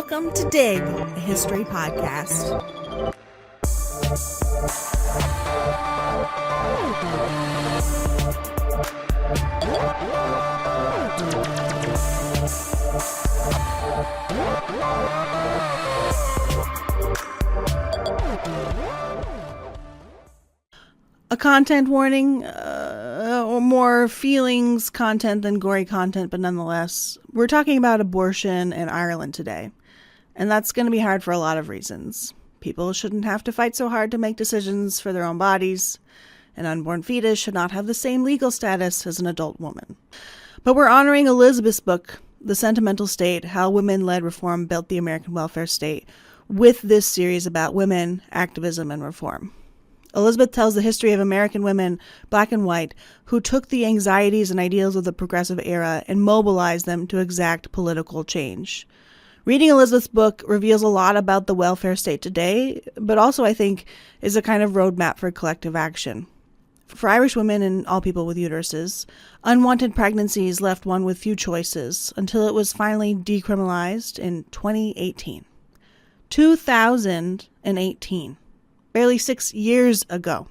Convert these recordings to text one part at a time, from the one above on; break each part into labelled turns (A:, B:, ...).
A: Welcome to Dig, a history podcast. A content warning, or more feelings content than gory content, but nonetheless, we're talking about abortion in Ireland today. And that's going to be hard for a lot of reasons. People shouldn't have to fight so hard to make decisions for their own bodies. An unborn fetus should not have the same legal status as an adult woman. But we're honoring Elizabeth's book, The Sentimental State, How Women-Led Reform Built the American Welfare State, with this series about women, activism, and reform. Elizabeth tells the history of American women, black and white, who took the anxieties and ideals of the progressive era and mobilized them to exact political change. Reading Elizabeth's book reveals a lot about the welfare state today, but also, I think, is a kind of roadmap for collective action. For Irish women and all people with uteruses, unwanted pregnancies left one with few choices until it was finally decriminalized in 2018. 2018. Barely 6 years ago.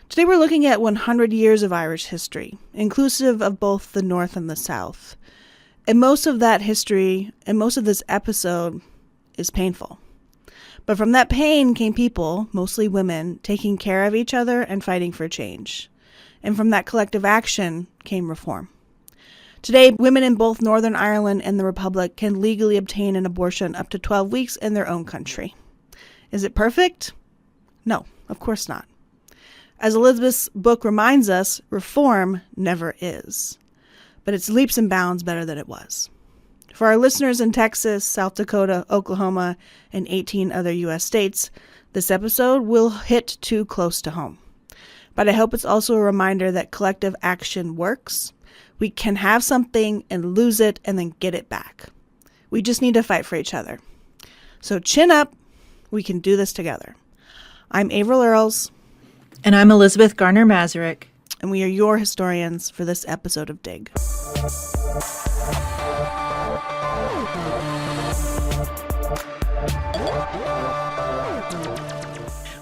A: Today we're looking at 100 years of Irish history, inclusive of both the North and the South. And most of that history, and most of this episode, is painful. But from that pain came people, mostly women, taking care of each other and fighting for change. And from that collective action came reform. Today, women in both Northern Ireland and the Republic can legally obtain an abortion up to 12 weeks in their own country. Is it perfect? No, of course not. As Elizabeth's book reminds us, reform never is. But it's leaps and bounds better than it was. For our listeners in Texas, South Dakota, Oklahoma, and 18 other U.S. states, this episode will hit too close to home. But I hope it's also a reminder that collective action works. We can have something and lose it and then get it back. We just need to fight for each other. So chin up. We can do this together. I'm Avril Earls.
B: And I'm Elizabeth Garner-Mazurek.
A: And we are your historians for this episode of Dig.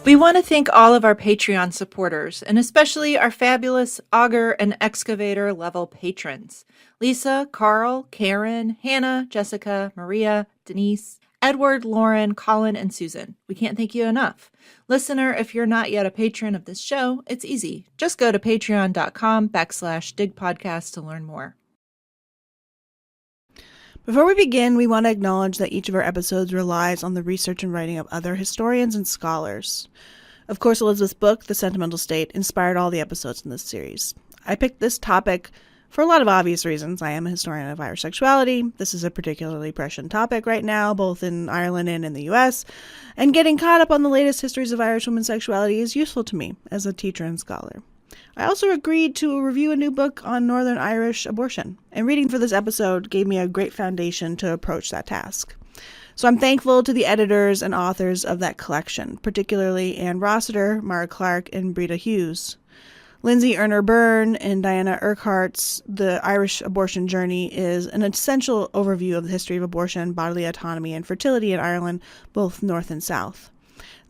B: We want to thank all of our Patreon supporters, and especially our fabulous auger and excavator level patrons. Lisa, Carl, Karen, Hannah, Jessica, Maria, Denise, Edward, Lauren, Colin, and Susan. We can't thank you enough. Listener, if you're not yet a patron of this show, it's easy. Just go to patreon.com/digpodcast to learn more.
A: Before we begin, we want to acknowledge that each of our episodes relies on the research and writing of other historians and scholars. Of course, Elizabeth's book, The Sentimental State, inspired all the episodes in this series. I picked this topic for a lot of obvious reasons. I am a historian of Irish sexuality. This is a particularly prescient topic right now, both in Ireland and in the U.S., and getting caught up on the latest histories of Irish women's sexuality is useful to me as a teacher and scholar. I also agreed to review a new book on Northern Irish abortion, and reading for this episode gave me a great foundation to approach that task. So I'm thankful to the editors and authors of that collection, particularly Anne Rossiter, Mara Clark, and Breda Hughes. Lindsay Erner Byrne and Diana Urquhart's The Irish Abortion Journey is an essential overview of the history of abortion, bodily autonomy, and fertility in Ireland, both North and South.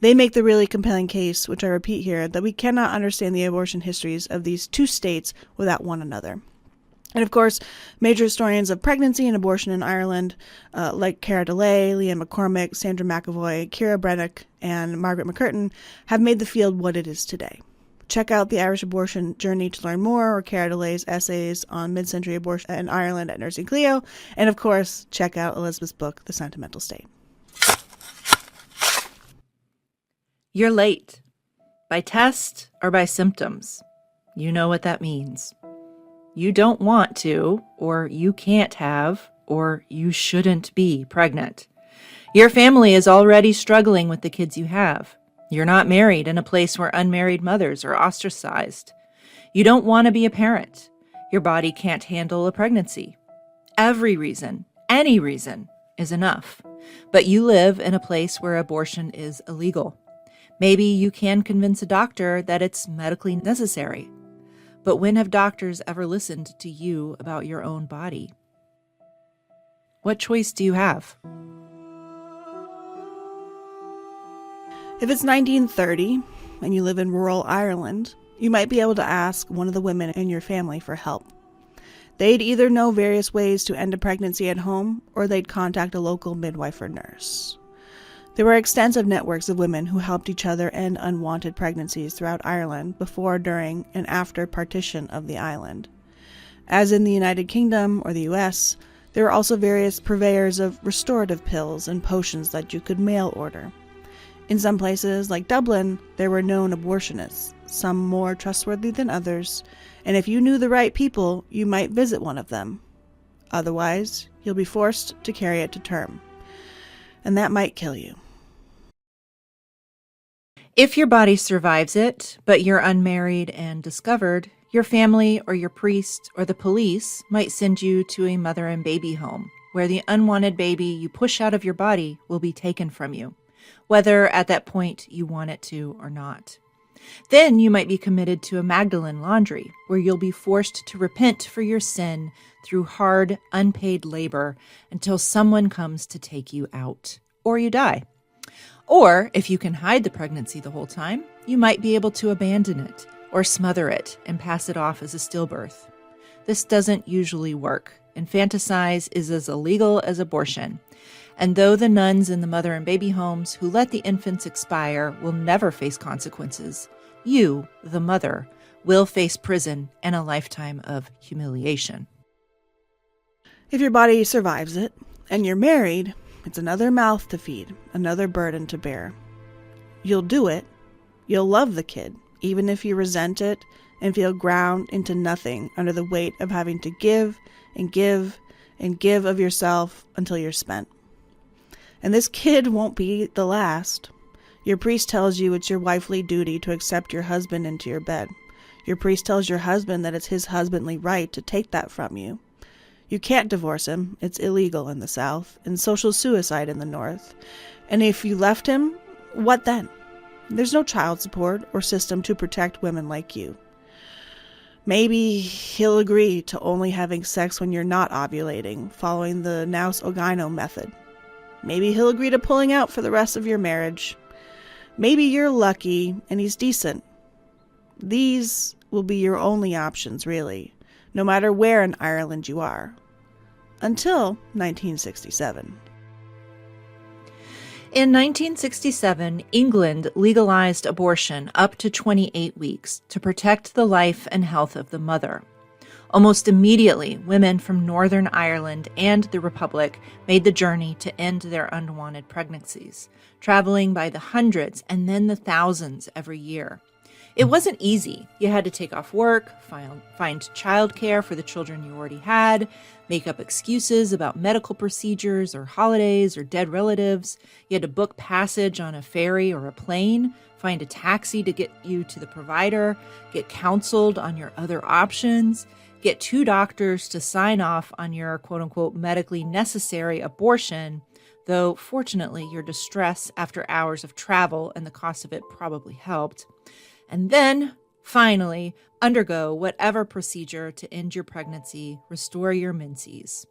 A: They make the really compelling case, which I repeat here, that we cannot understand the abortion histories of these two states without one another. And of course, major historians of pregnancy and abortion in Ireland, like Cara DeLay, Leanne McCormick, Sandra McAvoy, Ciara Brennick, and Margaret McCurtain, have made the field what it is today. Check out The Irish Abortion Journey to learn more, or Cara DeLay's essays on mid-century abortion in Ireland at Nursing Clio. And of course, check out Elizabeth's book, The Sentimental State.
B: You're late. By test or by symptoms. You know what that means. You don't want to, or you can't have, or you shouldn't be pregnant. Your family is already struggling with the kids you have. You're not married in a place where unmarried mothers are ostracized. You don't want to be a parent. Your body can't handle a pregnancy. Every reason, any reason, is enough. But you live in a place where abortion is illegal. Maybe you can convince a doctor that it's medically necessary. But when have doctors ever listened to you about your own body? What choice do you have?
A: If it's 1930 and you live in rural Ireland, you might be able to ask one of the women in your family for help. They'd either know various ways to end a pregnancy at home, or they'd contact a local midwife or nurse. There were extensive networks of women who helped each other end unwanted pregnancies throughout Ireland before, during, and after partition of the island. As in the United Kingdom or the US, there were also various purveyors of restorative pills and potions that you could mail order. In some places, like Dublin, there were known abortionists, some more trustworthy than others, and if you knew the right people, you might visit one of them. Otherwise, you'll be forced to carry it to term, and that might kill you.
B: If your body survives it, but you're unmarried and discovered, your family or your priest or the police might send you to a mother and baby home, where the unwanted baby you push out of your body will be taken from you, whether at that point you want it to or not. Then you might be committed to a Magdalene laundry, where you'll be forced to repent for your sin through hard, unpaid labor until someone comes to take you out, or you die. Or, if you can hide the pregnancy the whole time, you might be able to abandon it or smother it and pass it off as a stillbirth. This doesn't usually work. Infanticide is as illegal as abortion. And though the nuns in the mother and baby homes who let the infants expire will never face consequences, you, the mother, will face prison and a lifetime of humiliation.
A: If your body survives it, and you're married, it's another mouth to feed, another burden to bear. You'll do it. You'll love the kid, even if you resent it and feel ground into nothing under the weight of having to give and give and give of yourself until you're spent. And this kid won't be the last. Your priest tells you it's your wifely duty to accept your husband into your bed. Your priest tells your husband that it's his husbandly right to take that from you. You can't divorce him. It's illegal in the South, and social suicide in the North. And if you left him, what then? There's no child support or system to protect women like you. Maybe he'll agree to only having sex when you're not ovulating, following the nous ogino method. Maybe he'll agree to pulling out for the rest of your marriage. Maybe you're lucky and he's decent. These will be your only options, really, no matter where in Ireland you are. Until 1967.
B: In 1967, England legalized abortion up to 28 weeks to protect the life and health of the mother. Almost immediately, women from Northern Ireland and the Republic made the journey to end their unwanted pregnancies, traveling by the hundreds and then the thousands every year. It wasn't easy. You had to take off work, find childcare for the children you already had, make up excuses about medical procedures or holidays or dead relatives. You had to book passage on a ferry or a plane, find a taxi to get you to the provider, get counseled on your other options, get 2 doctors to sign off on your quote-unquote medically necessary abortion, though fortunately your distress after hours of travel and the cost of it probably helped. And then, finally, undergo whatever procedure to end your pregnancy, restore your menses.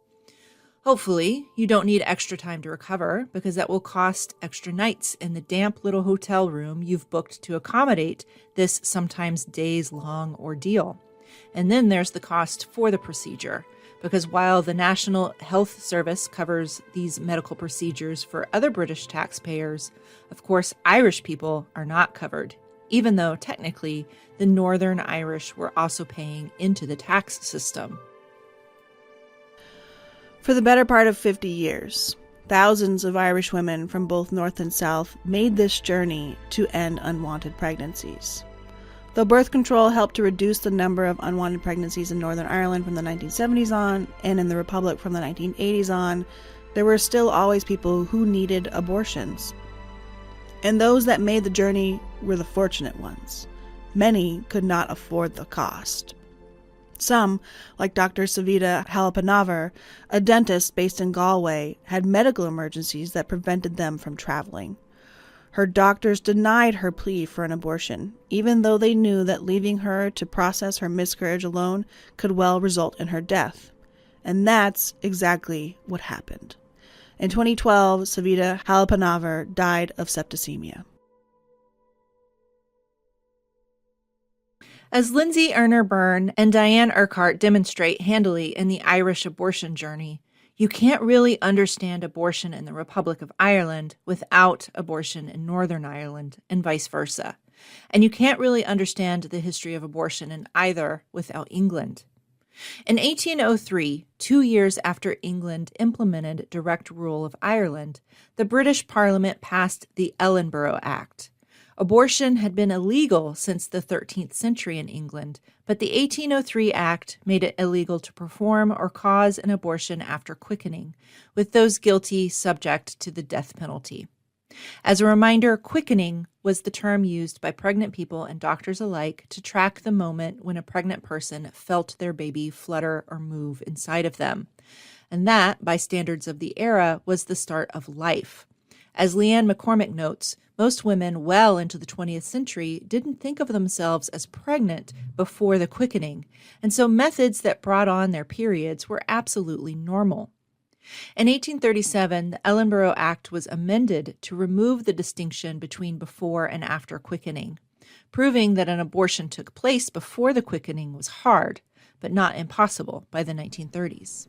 B: Hopefully, you don't need extra time to recover, because that will cost extra nights in the damp little hotel room you've booked to accommodate this sometimes days-long ordeal. And then there's the cost for the procedure, because while the National Health Service covers these medical procedures for other British taxpayers, of course, Irish people are not covered, even though technically the Northern Irish were also paying into the tax system.
A: For the better part of 50 years, thousands of Irish women from both North and South made this journey to end unwanted pregnancies. Though birth control helped to reduce the number of unwanted pregnancies in Northern Ireland from the 1970s on, and in the Republic from the 1980s on, there were still always people who needed abortions. And those that made the journey were the fortunate ones. Many could not afford the cost. Some, like Dr. Savita Halapanavar, a dentist based in Galway, had medical emergencies that prevented them from traveling. Her doctors denied her plea for an abortion, even though they knew that leaving her to process her miscarriage alone could well result in her death. And that's exactly what happened. In 2012, Savita Halappanavar died of septicemia.
B: As Lindsay Erner-Byrne and Diane Urquhart demonstrate handily in the Irish abortion journey, you can't really understand abortion in the Republic of Ireland without abortion in Northern Ireland, and vice versa. And you can't really understand the history of abortion in either without England. In 1803, 2 years after England implemented direct rule of Ireland, the British Parliament passed the Ellenborough Act. Abortion had been illegal since the 13th century in England, but the 1803 Act made it illegal to perform or cause an abortion after quickening, with those guilty subject to the death penalty. As a reminder, quickening was the term used by pregnant people and doctors alike to track the moment when a pregnant person felt their baby flutter or move inside of them. And that, by standards of the era, was the start of life. As Leanne McCormick notes, most women well into the 20th century didn't think of themselves as pregnant before the quickening, and so methods that brought on their periods were absolutely normal. In 1837, the Ellenborough Act was amended to remove the distinction between before and after quickening, proving that an abortion took place before the quickening was hard, but not impossible by the 1930s.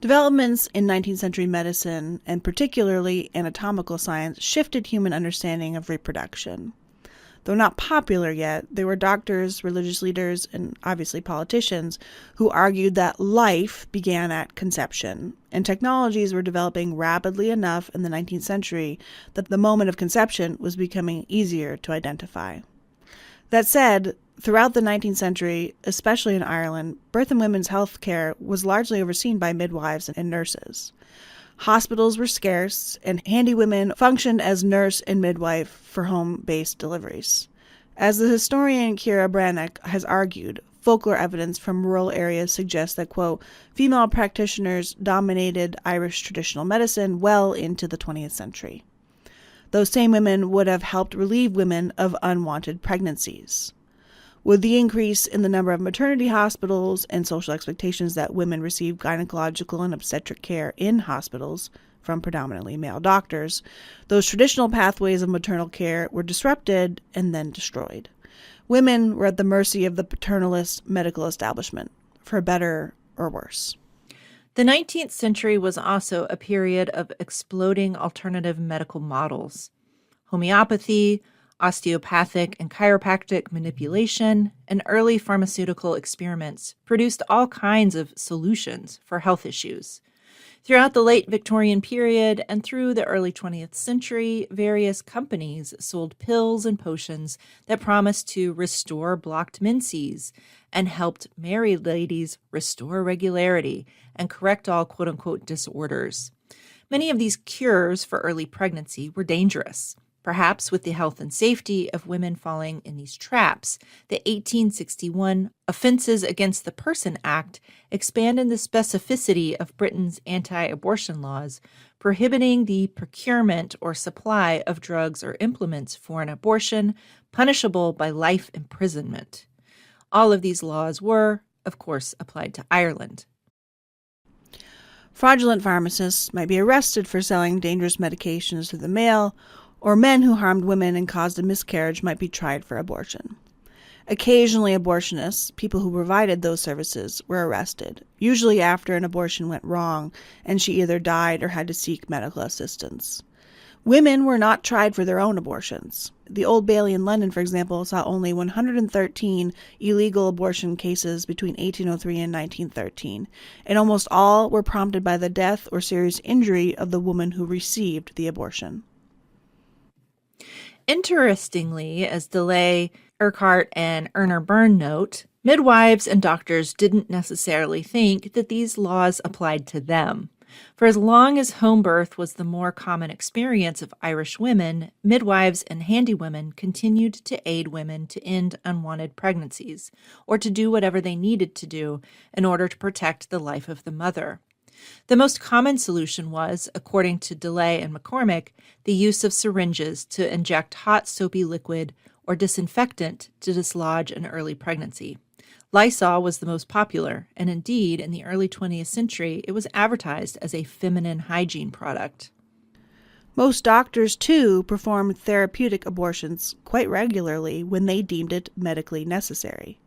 A: Developments in 19th century medicine, and particularly anatomical science, shifted human understanding of reproduction. Though not popular yet, there were doctors, religious leaders, and obviously politicians who argued that life began at conception, and technologies were developing rapidly enough in the 19th century that the moment of conception was becoming easier to identify. That said, throughout the 19th century, especially in Ireland, birth and women's health care was largely overseen by midwives and nurses. Hospitals were scarce, and handy women functioned as nurse and midwife for home-based deliveries. As the historian Ciara Brannock has argued, folklore evidence from rural areas suggests that, quote, female practitioners dominated Irish traditional medicine well into the 20th century. Those same women would have helped relieve women of unwanted pregnancies. With the increase in the number of maternity hospitals and social expectations that women receive gynecological and obstetric care in hospitals from predominantly male doctors, those traditional pathways of maternal care were disrupted and then destroyed. Women were at the mercy of the paternalist medical establishment, for better or worse.
B: The 19th century was also a period of exploding alternative medical models. Homeopathy, osteopathic and chiropractic manipulation, and early pharmaceutical experiments produced all kinds of solutions for health issues. Throughout the late Victorian period and through the early 20th century, various companies sold pills and potions that promised to restore blocked menses and helped married ladies restore regularity and correct all quote-unquote disorders. Many of these cures for early pregnancy were dangerous. Perhaps with the health and safety of women falling in these traps, the 1861 Offences Against the Person Act expanded the specificity of Britain's anti-abortion laws, prohibiting the procurement or supply of drugs or implements for an abortion, punishable by life imprisonment. All of these laws were, of course, applied to Ireland.
A: Fraudulent pharmacists might be arrested for selling dangerous medications to the mail, or men who harmed women and caused a miscarriage might be tried for abortion. Occasionally, abortionists, people who provided those services, were arrested, usually after an abortion went wrong and she either died or had to seek medical assistance. Women were not tried for their own abortions. The Old Bailey in London, for example, saw only 113 illegal abortion cases between 1803 and 1913, and almost all were prompted by the death or serious injury of the woman who received the abortion.
B: Interestingly, as DeLay, Urquhart, and Erner-Byrne note, midwives and doctors didn't necessarily think that these laws applied to them. For as long as home birth was the more common experience of Irish women, midwives and handy women continued to aid women to end unwanted pregnancies, or to do whatever they needed to do in order to protect the life of the mother. The most common solution was, according to DeLay and McCormick, the use of syringes to inject hot soapy liquid or disinfectant to dislodge an early pregnancy. Lysol was the most popular, and indeed, in the early 20th century, it was advertised as a feminine hygiene product.
A: Most doctors, too, performed therapeutic abortions quite regularly when they deemed it medically necessary.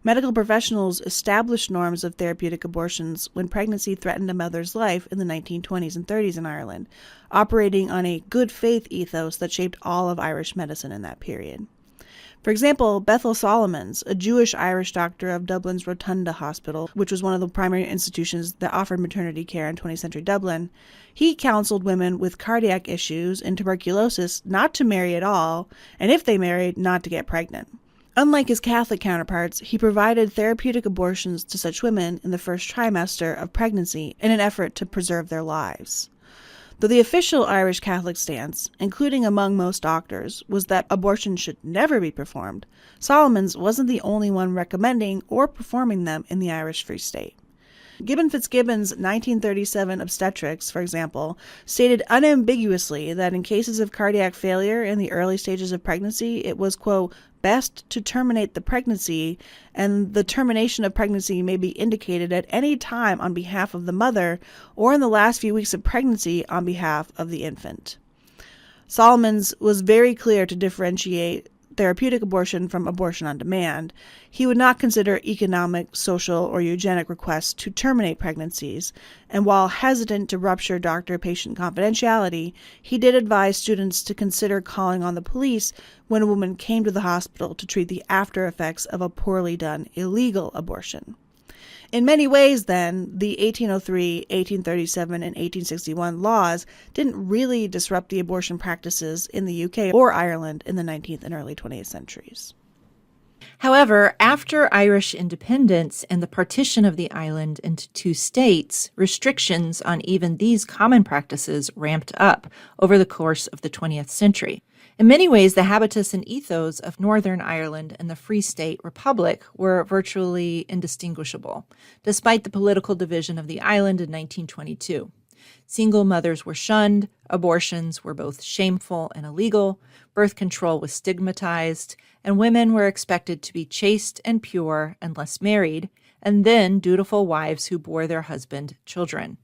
A: Medical professionals established norms of therapeutic abortions when pregnancy threatened a mother's life in the 1920s and 30s in Ireland, operating on a good faith ethos that shaped all of Irish medicine in that period. For example, Bethel Solomons, a Jewish-Irish doctor of Dublin's Rotunda Hospital, which was one of the primary institutions that offered maternity care in 20th century Dublin, he counseled women with cardiac issues and tuberculosis not to marry at all, and if they married, not to get pregnant. Unlike his Catholic counterparts, he provided therapeutic abortions to such women in the first trimester of pregnancy in an effort to preserve their lives. Though the official Irish Catholic stance, including among most doctors, was that abortion should never be performed, Solomons wasn't the only one recommending or performing them in the Irish Free State. Gibbon Fitzgibbon's 1937 obstetrics, for example, stated unambiguously that in cases of cardiac failure in the early stages of pregnancy, it was, quote, best to terminate the pregnancy, and the termination of pregnancy may be indicated at any time on behalf of the mother or in the last few weeks of pregnancy on behalf of the infant. Solomons was very clear to differentiate therapeutic abortion from abortion on demand. He would not consider economic, social, or eugenic requests to terminate pregnancies, and while hesitant to rupture doctor-patient confidentiality, he did advise students to consider calling on the police when a woman came to the hospital to treat the after effects of a poorly done illegal abortion. In many ways, then, the 1803, 1837, and 1861 laws didn't really disrupt the abortion practices in the UK or Ireland in the 19th and early 20th centuries.
B: However, after Irish independence and the partition of the island into two states, restrictions on even these common practices ramped up over the course of the 20th century. In many ways, the habitus and ethos of Northern Ireland and the Free State Republic were virtually indistinguishable, despite the political division of the island in 1922. Single mothers were shunned, abortions were both shameful and illegal, birth control was stigmatized, and women were expected to be chaste and pure unless married, and then dutiful wives who bore their husband children.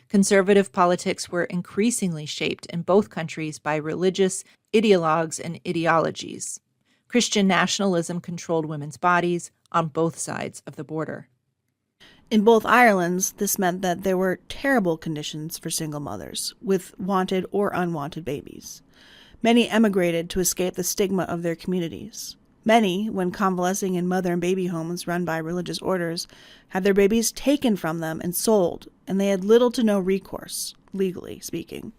B: Conservative politics were increasingly shaped in both countries by religious ideologues and ideologies. Christian nationalism controlled women's bodies on both sides of the border.
A: In both Irelands, this meant that there were terrible conditions for single mothers, with wanted or unwanted babies. Many emigrated to escape the stigma of their communities. Many, when convalescing in mother and baby homes run by religious orders, had their babies taken from them and sold, and they had little to no recourse, legally speaking.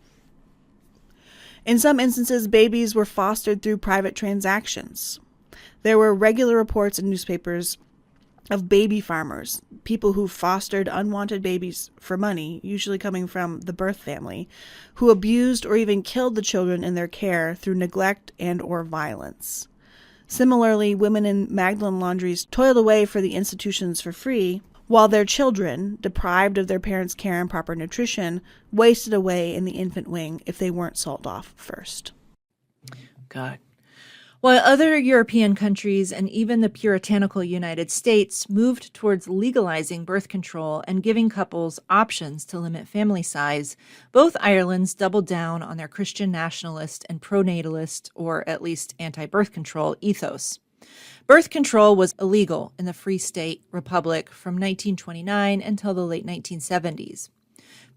A: In some instances, babies were fostered through private transactions. There were regular reports in newspapers of baby farmers, people who fostered unwanted babies for money, usually coming from the birth family, who abused or even killed the children in their care through neglect and or violence. Similarly, women in Magdalen laundries toiled away for the institutions for free, while their children, deprived of their parents' care and proper nutrition, wasted away in the infant wing if they weren't sold off first.
B: God. While other European countries and even the puritanical United States moved towards legalizing birth control and giving couples options to limit family size, both Irelands doubled down on their Christian nationalist and pronatalist, or at least anti-birth control, ethos. Birth control was illegal in the Free State Republic from 1929 until the late 1970s.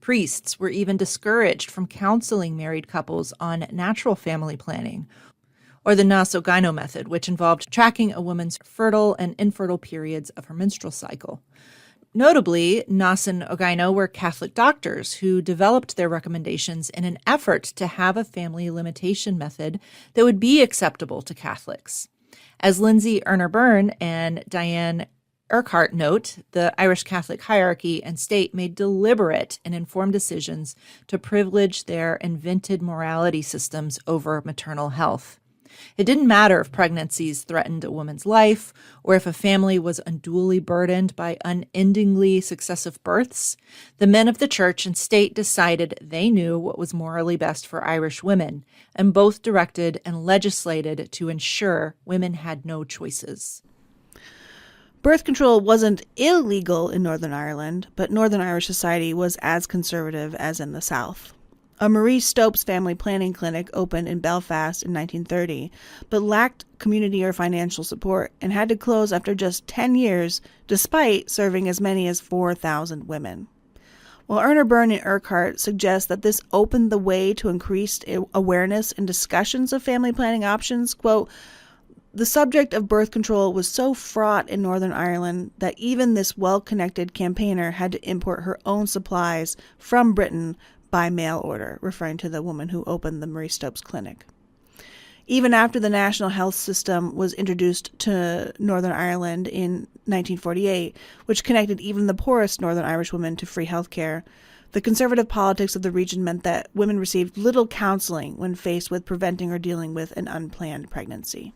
B: Priests were even discouraged from counseling married couples on natural family planning, or the Nas Ogino method, which involved tracking a woman's fertile and infertile periods of her menstrual cycle. Notably, Nas and Ogino were Catholic doctors who developed their recommendations in an effort to have a family limitation method that would be acceptable to Catholics. As Lindsay Erner Byrne and Diane Urquhart note, the Irish Catholic hierarchy and state made deliberate and informed decisions to privilege their invented morality systems over maternal health. It didn't matter if pregnancies threatened a woman's life or if a family was unduly burdened by unendingly successive births. The men of the church and state decided they knew what was morally best for Irish women, and both directed and legislated to ensure women had no choices.
A: Birth control wasn't illegal in Northern Ireland, but Northern Irish society was as conservative as in the South. A Marie Stopes family planning clinic opened in Belfast in 1930, but lacked community or financial support and had to close after just 10 years, despite serving as many as 4,000 women. While Erna Byrne and Urquhart suggest that this opened the way to increased awareness and discussions of family planning options, quote, the subject of birth control was so fraught in Northern Ireland that even this well-connected campaigner had to import her own supplies from Britain by mail order, referring to the woman who opened the Marie Stopes Clinic. Even after the national health system was introduced to Northern Ireland in 1948, which connected even the poorest Northern Irish women to free health care, the conservative politics of the region meant that women received little counseling when faced with preventing or dealing with an unplanned pregnancy.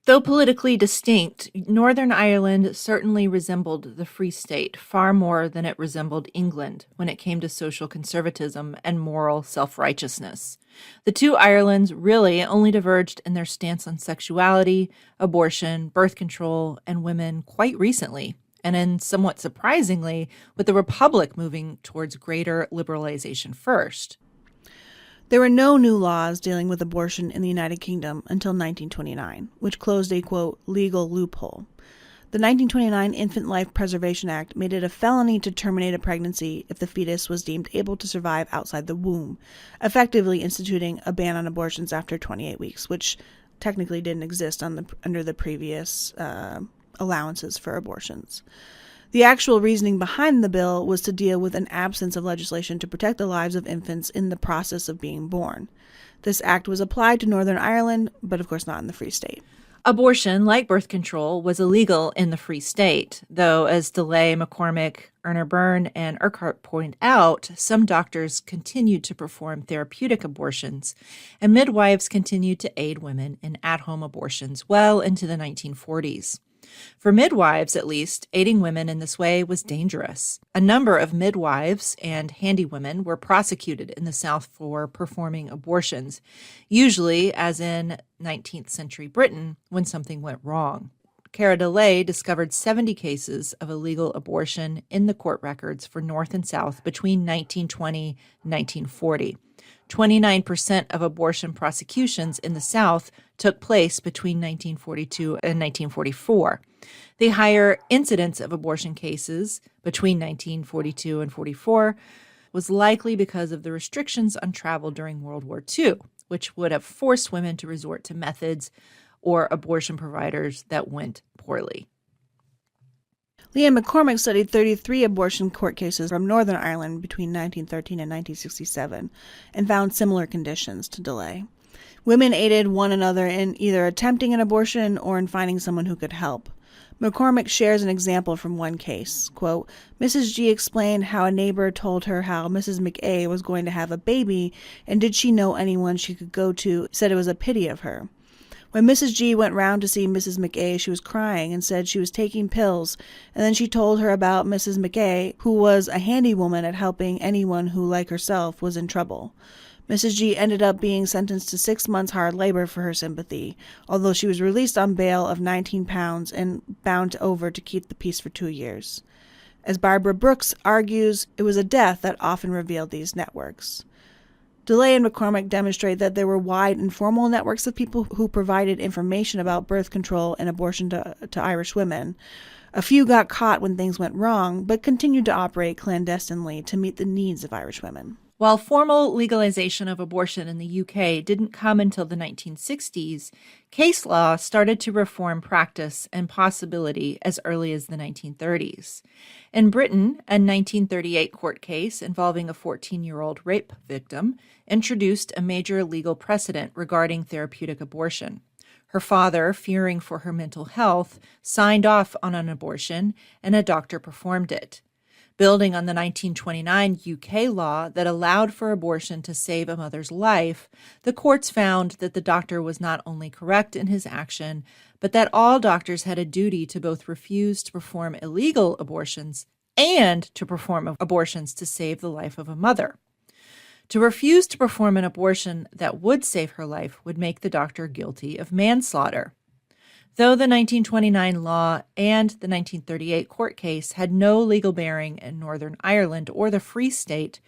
B: Though politically distinct, Northern Ireland certainly resembled the Free State far more than it resembled England when it came to social conservatism and moral self-righteousness. The two Irelands really only diverged in their stance on sexuality, abortion, birth control, and women quite recently, and then somewhat surprisingly, with the Republic moving towards greater liberalization first.
A: There were no new laws dealing with abortion in the United Kingdom until 1929, which closed a, quote, legal loophole. The 1929 Infant Life Preservation Act made it a felony to terminate a pregnancy if the fetus was deemed able to survive outside the womb, effectively instituting a ban on abortions after 28 weeks, which technically didn't exist under the previous allowances for abortions. The actual reasoning behind the bill was to deal with an absence of legislation to protect the lives of infants in the process of being born. This act was applied to Northern Ireland, but of course not in the Free State.
B: Abortion, like birth control, was illegal in the Free State, though, as DeLay, McCormick, Erna Byrne, and Urquhart point out, some doctors continued to perform therapeutic abortions, and midwives continued to aid women in at-home abortions well into the 1940s. For midwives, at least, aiding women in this way was dangerous. A number of midwives and handywomen were prosecuted in the South for performing abortions, usually, as in 19th century Britain, when something went wrong. Cara DeLay discovered 70 cases of illegal abortion in the court records for North and South between 1920 and 1940. 29% of abortion prosecutions in the South took place between 1942 and 1944. The higher incidence of abortion cases between 1942 and 44 was likely because of the restrictions on travel during World War II, which would have forced women to resort to methods or abortion providers that went poorly.
A: Leanne McCormick studied 33 abortion court cases from Northern Ireland between 1913 and 1967 and found similar conditions to DeLay. Women aided one another in either attempting an abortion or in finding someone who could help. McCormick shares an example from one case. Quote, Mrs. G explained how a neighbor told her how Mrs. McA was going to have a baby and did she know anyone she could go to, said it was a pity of her. When Mrs. G went round to see Mrs. McA, she was crying and said she was taking pills, and then she told her about Mrs. McA, who was a handy woman at helping anyone who, like herself, was in trouble. Mrs. G ended up being sentenced to 6 months hard labor for her sympathy, although she was released on bail of £19 and bound over to keep the peace for 2 years. As Barbara Brooks argues, it was a death that often revealed these networks. DeLay and McCormick demonstrate that there were wide informal networks of people who provided information about birth control and abortion to Irish women. A few got caught when things went wrong, but continued to operate clandestinely to meet the needs of Irish women.
B: While formal legalization of abortion in the UK didn't come until the 1960s, case law started to reform practice and possibility as early as the 1930s. In Britain, a 1938 court case involving a 14-year-old rape victim introduced a major legal precedent regarding therapeutic abortion. Her father, fearing for her mental health, signed off on an abortion, and a doctor performed it. Building on the 1929 UK law that allowed for abortion to save a mother's life, the courts found that the doctor was not only correct in his action, but that all doctors had a duty to both refuse to perform illegal abortions and to perform abortions to save the life of a mother. To refuse to perform an abortion that would save her life would make the doctor guilty of manslaughter. Though the 1929 law and the 1938 court case had no legal bearing in Northern Ireland or the Free State,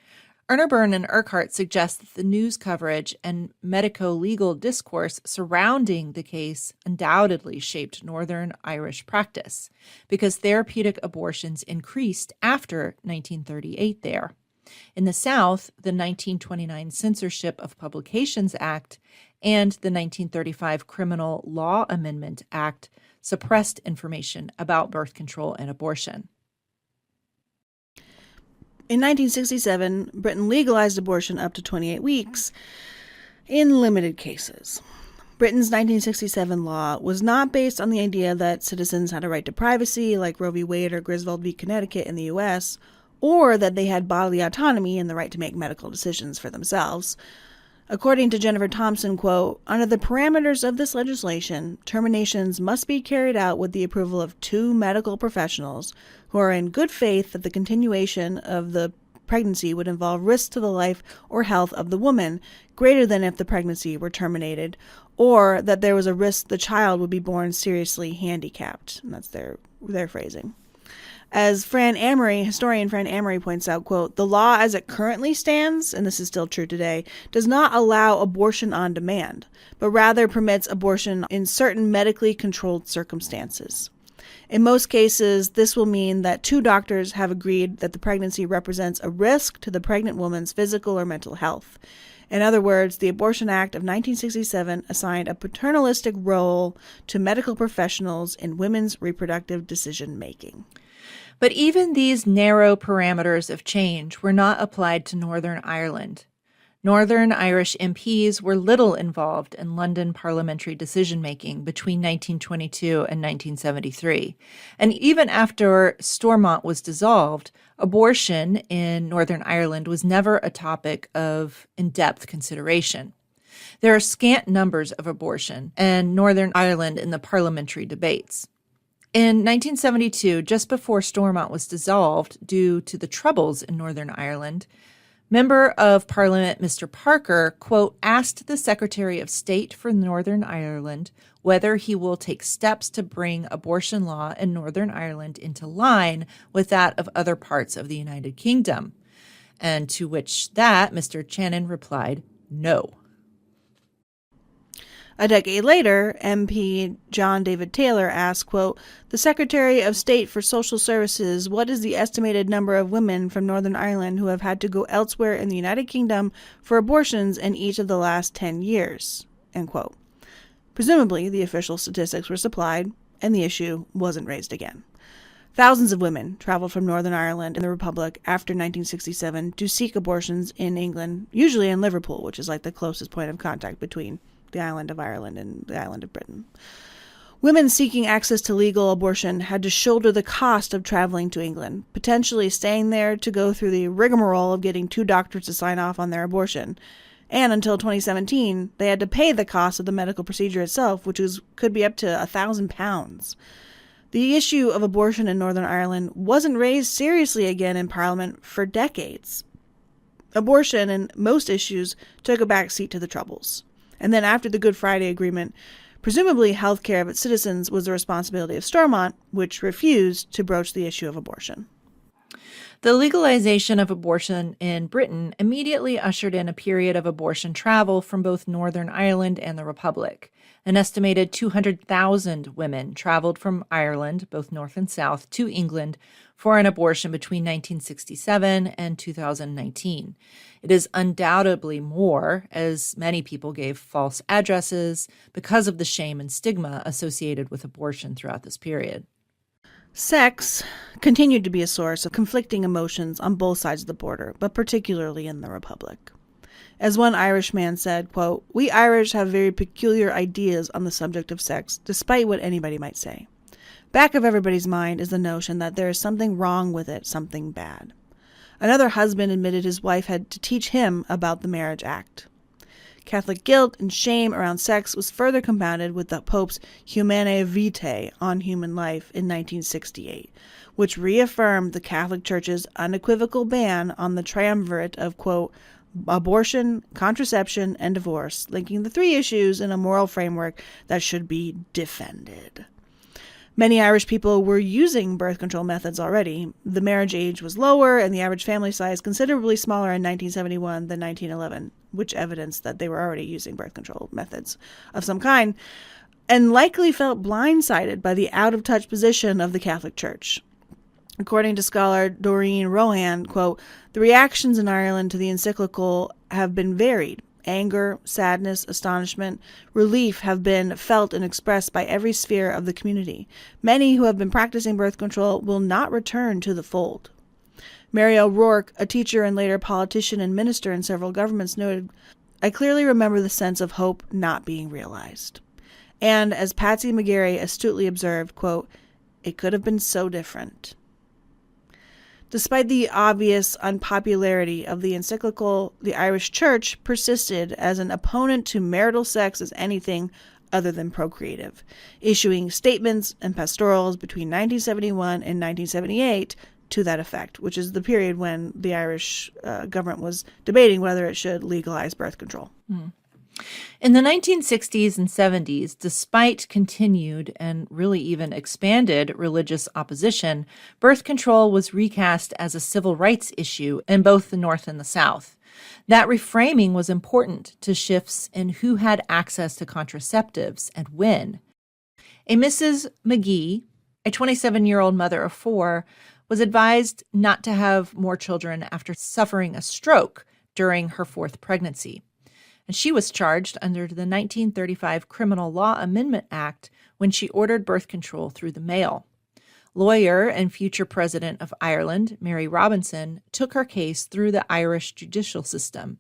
B: Erneburn and Urquhart suggest that the news coverage and medico-legal discourse surrounding the case undoubtedly shaped Northern Irish practice, because therapeutic abortions increased after 1938 there. In the South, the 1929 Censorship of Publications Act and the 1935 Criminal Law Amendment Act suppressed information about birth control and abortion.
A: In 1967, Britain legalized abortion up to 28 weeks in limited cases. Britain's 1967 law was not based on the idea that citizens had a right to privacy, like Roe v. Wade or Griswold v. Connecticut in the U.S., or that they had bodily autonomy and the right to make medical decisions for themselves. According to Jennifer Thompson, quote, "Under the parameters of this legislation, terminations must be carried out with the approval of two medical professionals who are in good faith that the continuation of the pregnancy would involve risk to the life or health of the woman greater than if the pregnancy were terminated, or that there was a risk the child would be born seriously handicapped." And that's their phrasing. As historian Fran Amory points out, quote, "The law as it currently stands, and this is still true today, does not allow abortion on demand, but rather permits abortion in certain medically controlled circumstances. In most cases, this will mean that two doctors have agreed that the pregnancy represents a risk to the pregnant woman's physical or mental health. In other words, the Abortion Act of 1967 assigned a paternalistic role to medical professionals in women's reproductive decision-making."
B: But even these narrow parameters of change were not applied to Northern Ireland. Northern Irish MPs were little involved in London parliamentary decision-making between 1922 and 1973. And even after Stormont was dissolved, abortion in Northern Ireland was never a topic of in-depth consideration. There are scant numbers of abortion in Northern Ireland in the parliamentary debates. In 1972, just before Stormont was dissolved due to the troubles in Northern Ireland, Member of Parliament Mr. Parker, quote, asked the Secretary of State for Northern Ireland whether he will take steps to bring abortion law in Northern Ireland into line with that of other parts of the United Kingdom. And to which that Mr. Channon replied, no.
A: A decade later, MP John David Taylor asked, quote, "The Secretary of State for Social Services, what is the estimated number of women from Northern Ireland who have had to go elsewhere in the United Kingdom for abortions in each of the last 10 years?" End quote. Presumably, the official statistics were supplied, and the issue wasn't raised again. Thousands of women traveled from Northern Ireland and the Republic after 1967 to seek abortions in England, usually in Liverpool, which is like the closest point of contact between the island of Ireland and the island of Britain. Women seeking access to legal abortion had to shoulder the cost of traveling to England, potentially staying there to go through the rigmarole of getting two doctors to sign off on their abortion. And until 2017, they had to pay the cost of the medical procedure itself, which could be up to £1,000. The issue of abortion in Northern Ireland wasn't raised seriously again in Parliament for decades. Abortion and most issues took a back seat to the Troubles. And then after the Good Friday Agreement, presumably health care of its citizens was the responsibility of Stormont, which refused to broach the issue of abortion.
B: The legalization of abortion in Britain immediately ushered in a period of abortion travel from both Northern Ireland and the Republic. An estimated 200,000 women traveled from Ireland, both North and South, to England for an abortion between 1967 and 2019. It is undoubtedly more, as many people gave false addresses because of the shame and stigma associated with abortion throughout this period.
A: Sex continued to be a source of conflicting emotions on both sides of the border, but particularly in the Republic. As one Irish man said, quote, "We Irish have very peculiar ideas on the subject of sex, despite what anybody might say. Back of everybody's mind is the notion that there is something wrong with it, something bad." Another husband admitted his wife had to teach him about the Marriage Act. Catholic guilt and shame around sex was further compounded with the Pope's Humanae Vitae on human life in 1968, which reaffirmed the Catholic Church's unequivocal ban on the triumvirate of, quote, abortion, contraception, and divorce, linking the three issues in a moral framework that should be defended. Many Irish people were using birth control methods already. The marriage age was lower and the average family size considerably smaller in 1971 than 1911, which evidenced that they were already using birth control methods of some kind, and likely felt blindsided by the out-of-touch position of the Catholic Church. According to scholar Doreen Rohan, quote, "The reactions in Ireland to the encyclical have been varied. Anger, sadness, astonishment, relief have been felt and expressed by every sphere of the community. Many who have been practicing birth control will not return to the fold." Mary O'Rourke, a teacher and later politician and minister in several governments, noted, "I clearly remember the sense of hope not being realized." And as Patsy McGarry astutely observed, quote, "It could have been so different." Despite the obvious unpopularity of the encyclical, the Irish Church persisted as an opponent to marital sex as anything other than procreative, issuing statements and pastorals between 1971 and 1978 to that effect, which is the period when the Irish government was debating whether it should legalize birth control.
B: In the 1960s and 70s, despite continued and really even expanded religious opposition, birth control was recast as a civil rights issue in both the North and the South. That reframing was important to shifts in who had access to contraceptives and when. A Mrs. McGee, a 27-year-old mother of 4, was advised not to have more children after suffering a stroke during her 4th pregnancy. And she was charged under the 1935 Criminal Law Amendment Act when she ordered birth control through the mail. Lawyer and future president of Ireland, Mary Robinson, took her case through the Irish judicial system.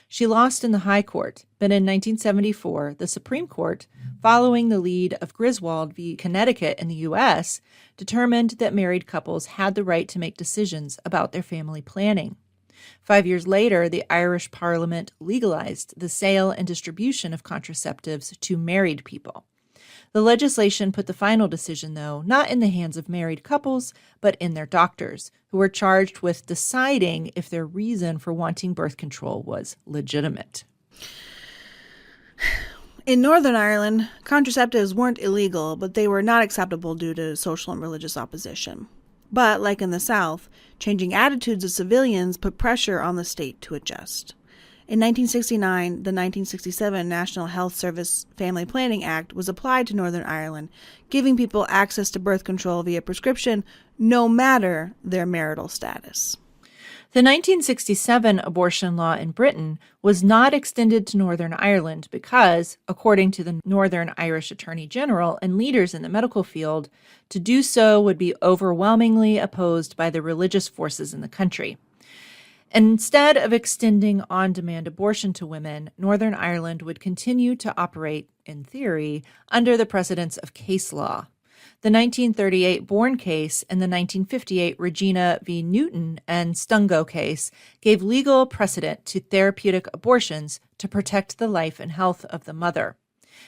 B: She lost in the High Court, but in 1974, the Supreme Court, following the lead of Griswold v. Connecticut in the U.S., determined that married couples had the right to make decisions about their family planning. 5 years later, the Irish Parliament legalized the sale and distribution of contraceptives to married people. The legislation put the final decision, though, not in the hands of married couples, but in their doctors, who were charged with deciding if their reason for wanting birth control was legitimate.
A: In Northern Ireland, contraceptives weren't illegal, but they were not acceptable due to social and religious opposition. But, like in the South, changing attitudes of civilians put pressure on the state to adjust. In 1969, the 1967 National Health Service Family Planning Act was applied to Northern Ireland, giving people access to birth control via prescription no matter their marital status.
B: The 1967 abortion law in Britain was not extended to Northern Ireland because, according to the Northern Irish Attorney General and leaders in the medical field, to do so would be overwhelmingly opposed by the religious forces in the country. Instead of extending on-demand abortion to women, Northern Ireland would continue to operate, in theory, under the precedents of case law. The 1938 Bourne case and the 1958 Regina v. Newton and Stungo case gave legal precedent to therapeutic abortions to protect the life and health of the mother.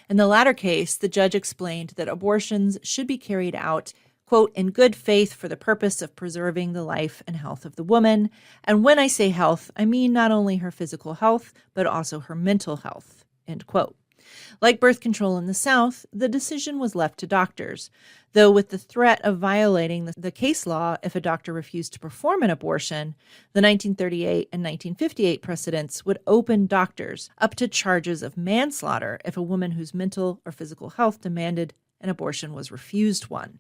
B: In the latter case, the judge explained that abortions should be carried out, quote, in good faith for the purpose of preserving the life and health of the woman. And when I say health, I mean not only her physical health, but also her mental health, end quote. Like birth control in the South, the decision was left to doctors, though with the threat of violating the case law if a doctor refused to perform an abortion, the 1938 and 1958 precedents would open doctors up to charges of manslaughter if a woman whose mental or physical health demanded an abortion was refused one.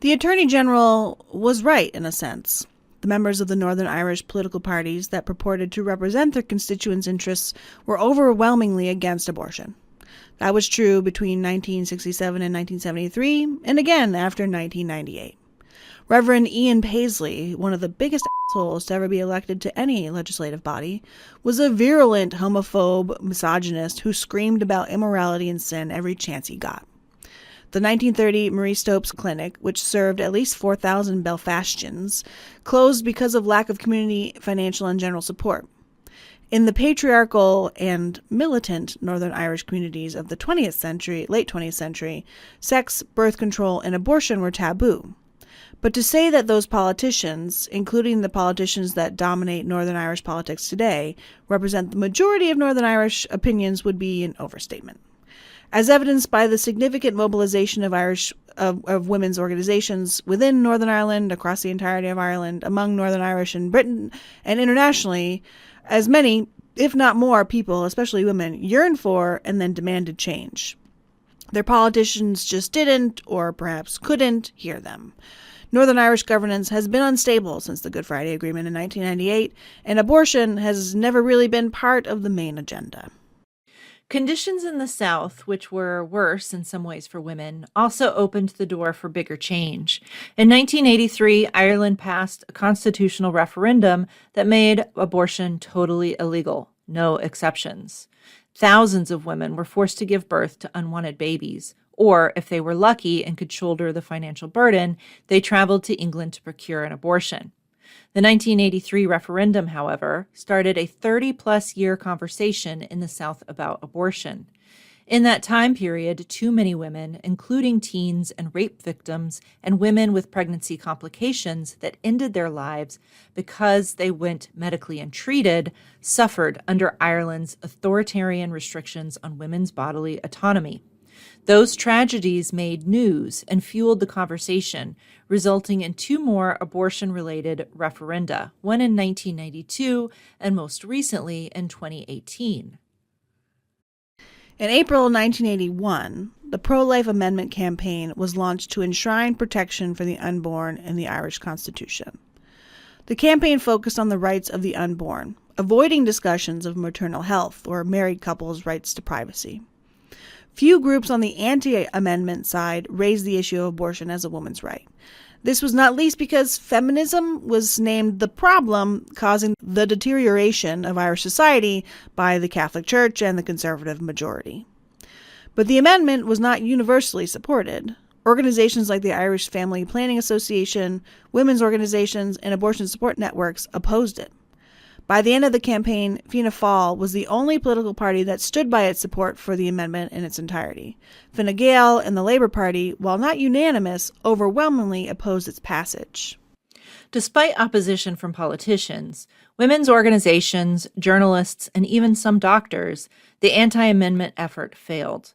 A: The Attorney General was right in a sense. The members of the Northern Irish political parties that purported to represent their constituents' interests were overwhelmingly against abortion. That was true between 1967 and 1973, and again after 1998. Reverend Ian Paisley, one of the biggest assholes to ever be elected to any legislative body, was a virulent homophobe misogynist who screamed about immorality and sin every chance he got. The 1930 Marie Stopes Clinic, which served at least 4,000 Belfastians, closed because of lack of community, financial, and general support. In the patriarchal and militant Northern Irish communities of the late 20th century, sex, birth control, and abortion were taboo. But to say that those politicians, including the politicians that dominate Northern Irish politics today, represent the majority of Northern Irish opinions would be an overstatement. As evidenced by the significant mobilization of women's organizations within Northern Ireland, across the entirety of Ireland, among Northern Irish in Britain, and internationally, as many, if not more, people, especially women, yearned for and then demanded change. Their politicians just didn't, or perhaps couldn't, hear them. Northern Irish governance has been unstable since the Good Friday Agreement in 1998, and abortion has never really been part of the main agenda.
B: Conditions in the South, which were worse in some ways for women, also opened the door for bigger change. In 1983, Ireland passed a constitutional referendum that made abortion totally illegal, no exceptions. Thousands of women were forced to give birth to unwanted babies, or if they were lucky and could shoulder the financial burden, they traveled to England to procure an abortion. The 1983 referendum, however, started a 30-plus year conversation in the South about abortion. In that time period, too many women, including teens and rape victims and women with pregnancy complications that ended their lives because they went medically untreated, suffered under Ireland's authoritarian restrictions on women's bodily autonomy. Those tragedies made news and fueled the conversation, resulting in two more abortion-related referenda, one in 1992 and most recently in 2018.
A: In April 1981, the pro-life amendment campaign was launched to enshrine protection for the unborn in the Irish Constitution. The campaign focused on the rights of the unborn, avoiding discussions of maternal health or married couples' rights to privacy. Few groups on the anti-amendment side raised the issue of abortion as a woman's right. This was not least because feminism was named the problem causing the deterioration of Irish society by the Catholic Church and the conservative majority. But the amendment was not universally supported. Organizations like the Irish Family Planning Association, women's organizations, and abortion support networks opposed it. By the end of the campaign, Fianna Fáil was the only political party that stood by its support for the amendment in its entirety. Fine Gael and the Labour Party, while not unanimous, overwhelmingly opposed its passage.
B: Despite opposition from politicians, women's organizations, journalists, and even some doctors, the anti-amendment effort failed.